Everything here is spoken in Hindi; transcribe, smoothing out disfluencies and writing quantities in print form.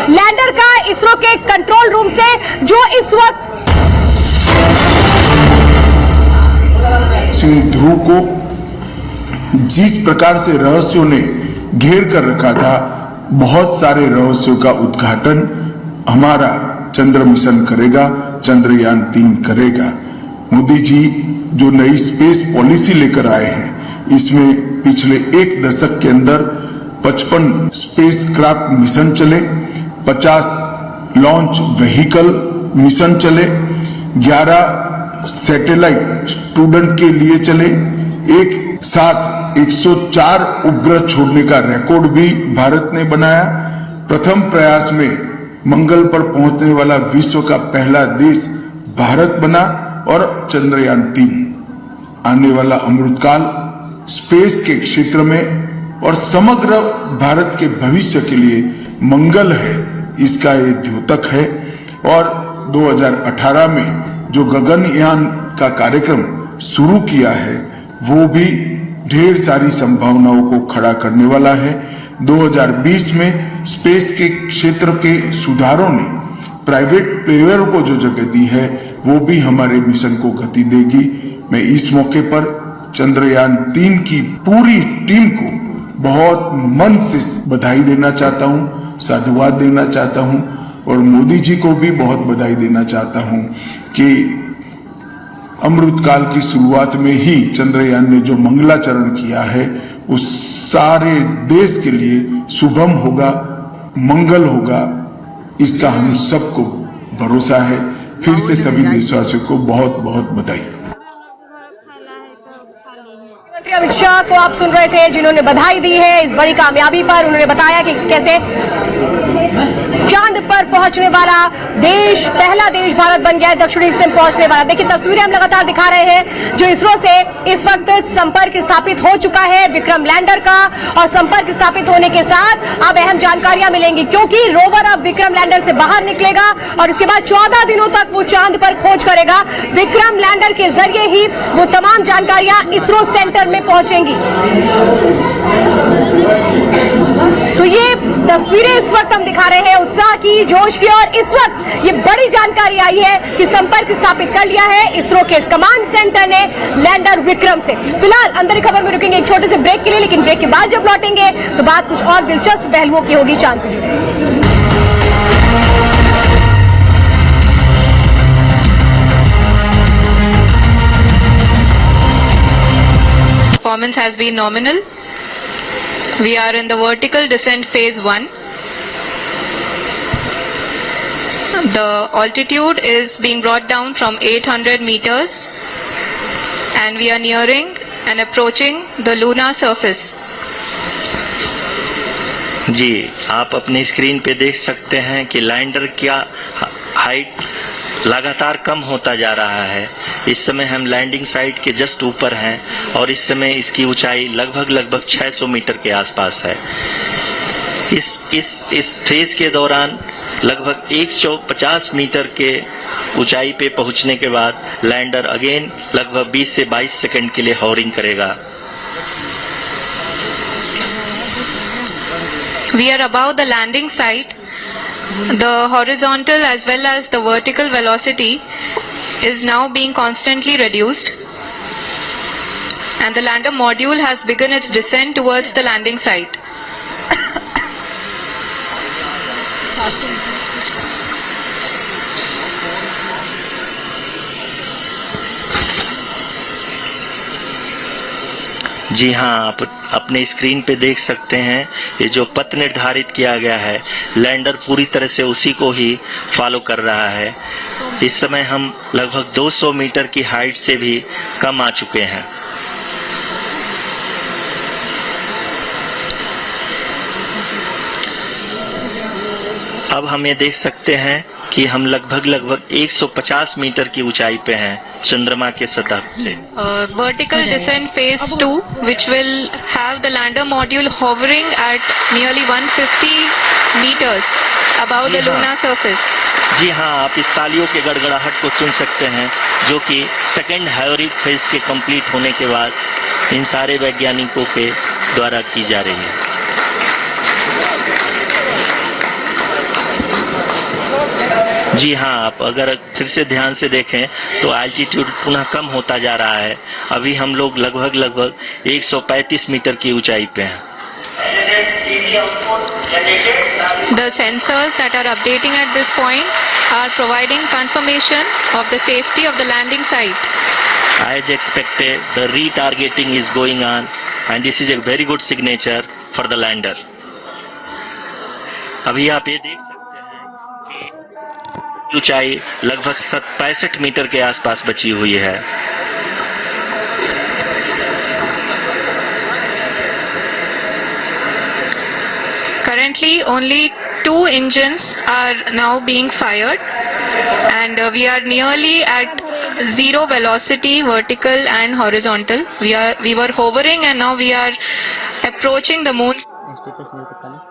लैंडर का इसरो के कंट्रोल रूम से, जो इस वक्त ध्रुव को जिस प्रकार से रहस्यों ने घेर कर रखा था, बहुत सारे रहस्यों का उद्घाटन हमारा चंद्र मिशन करेगा, चंद्रयान 3 करेगा। मोदी जी जो नई स्पेस पॉलिसी लेकर आए हैं, इसमें पिछले 1 दशक के अंदर 55 स्पेस क्राफ्ट मिशन चले, 50 लॉन्च व्हीकल मिशन चले, 11 सैटेलाइट स्टूडेंट के लिए चले, एक साथ 104 उपग्रह छोड़ने का रिकॉर्ड भी भारत ने बनाया। प्रथम प्रयास में मंगल पर पहुंचने वाला विश्व का पहला देश भारत बना और चंद्रयान 3 आने वाला अमृतकाल स्पेस के क्षेत्र में और समग्र भारत के भविष्य के लिए मंगल है, इसका ये द्योतक है। और 2018 में जो गगनयान का कार्यक्रम शुरू किया है, वो भी ढेर सारी संभावनाओं को खड़ा करने वाला है। 2020 में स्पेस के क्षेत्र के सुधारों ने प्राइवेट प्लेयर को जो जगह दी है, वो भी हमारे मिशन को गति देगी। मैं इस मौके पर चंद्रयान 3 की पूरी टीम को बहुत मन से बधाई देना चाहता हूं, साधुवाद देना चाहता हूं और मोदी जी को भी बहुत बधाई देना चाहता हूं कि अमृतकाल की शुरुआत में ही चंद्रयान ने जो मंगलाचरण किया है, उस सारे देश के लिए शुभम होगा, मंगल होगा, इसका हम सबको भरोसा है। फिर से सभी देशवासियों को बहुत बहुत बधाई। मुख्यमंत्री अमित शाह को आप सुन रहे थे, जिन्होंने बधाई दी है इस बड़ी कामयाबी पर। उन्होंने बताया कि कैसे चांद पर पहुंचने वाला देश, पहला देश भारत बन गया है दक्षिणी हिस्से में पहुंचने वाला। देखिए तस्वीरें हम लगातार दिखा रहे हैं जो इसरो से इस वक्त संपर्क स्थापित हो चुका है विक्रम लैंडर का, और संपर्क स्थापित होने के साथ अब अहम जानकारियां मिलेंगी, क्योंकि रोवर अब विक्रम लैंडर से बाहर निकलेगा और इसके बाद 14 दिनों तक वो चांद पर खोज करेगा। विक्रम लैंडर के जरिए ही वो तमाम जानकारियां इसरो सेंटर में पहुंचेंगी। तो ये तस्वीरें इस वक्त हम दिखा रहे हैं उत्साह की, जोश की, और इस वक्त ये बड़ी जानकारी आई है कि संपर्क स्थापित कर लिया है इसरो के कमांड सेंटर ने लैंडर विक्रम से। फिलहाल अंदर की खबर में रुकेंगे एक छोटे से ब्रेक के लिए, लेकिन ब्रेक के बाद जब लौटेंगे तो बात कुछ और दिलचस्प पहलुओं की होगी चांद से जुड़े। Performance has been nominal. We are in the vertical descent phase 1. The altitude is being brought down from 800 meters and we are nearing and approaching the lunar surface. जी, आप अपनी स्क्रीन पे देख सकते हैं कि लैंडर का हाइट लगातार कम होता जा रहा है। इस समय हम लैंडिंग साइट के जस्ट ऊपर हैं और इस समय इसकी ऊंचाई लगभग 600 मीटर के आसपास है। इस फेज के दौरान लगभग 150 मीटर के ऊंचाई पे पहुंचने के बाद लैंडर अगेन लगभग 20 से 22 सेकंड के लिए हॉवरिंग करेगा। We are above the landing site. The horizontal as well as the vertical velocity is now being constantly reduced and the lander module has begun its descent towards the landing site. जी हाँ, आप अपने स्क्रीन पे देख सकते हैं ये जो पथ निर्धारित किया गया है, लैंडर पूरी तरह से उसी को ही फॉलो कर रहा है। इस समय हम लगभग 200 मीटर की हाइट से भी कम आ चुके हैं। अब हम ये देख सकते हैं कि हम लगभग 150 मीटर की ऊंचाई पे हैं चंद्रमा के सतह से। Vertical descent phase 2 which will have the lander module hovering at nearly 150 meters above the lunar surface. जी हाँ, आप इस तालियों के गड़गड़ाहट को सुन सकते हैं जो कि सेकेंड हाइब्रिड फेज के कंप्लीट होने के बाद इन सारे वैज्ञानिकों के द्वारा की जा रही है। जी हाँ, आप अगर फिर से ध्यान से देखें तो एल्टीट्यूड पुनः कम होता जा रहा है। अभी हम लोग लगभग 135 मीटर की ऊंचाई पे हैं। The sensors that are updating at this point are providing confirmation of the safety of the landing site. As expected, the retargeting is going on and this is a very good signature for the lander. अभी आप ये देख सकते हैं कि ऊंचाई लगभग 65 मीटर के आसपास बची हुई है। Currently, only 2 engines are now being fired, and we are nearly at zero velocity, vertical and horizontal. We were hovering, and now we are approaching the moon. Status नहीं पता नहीं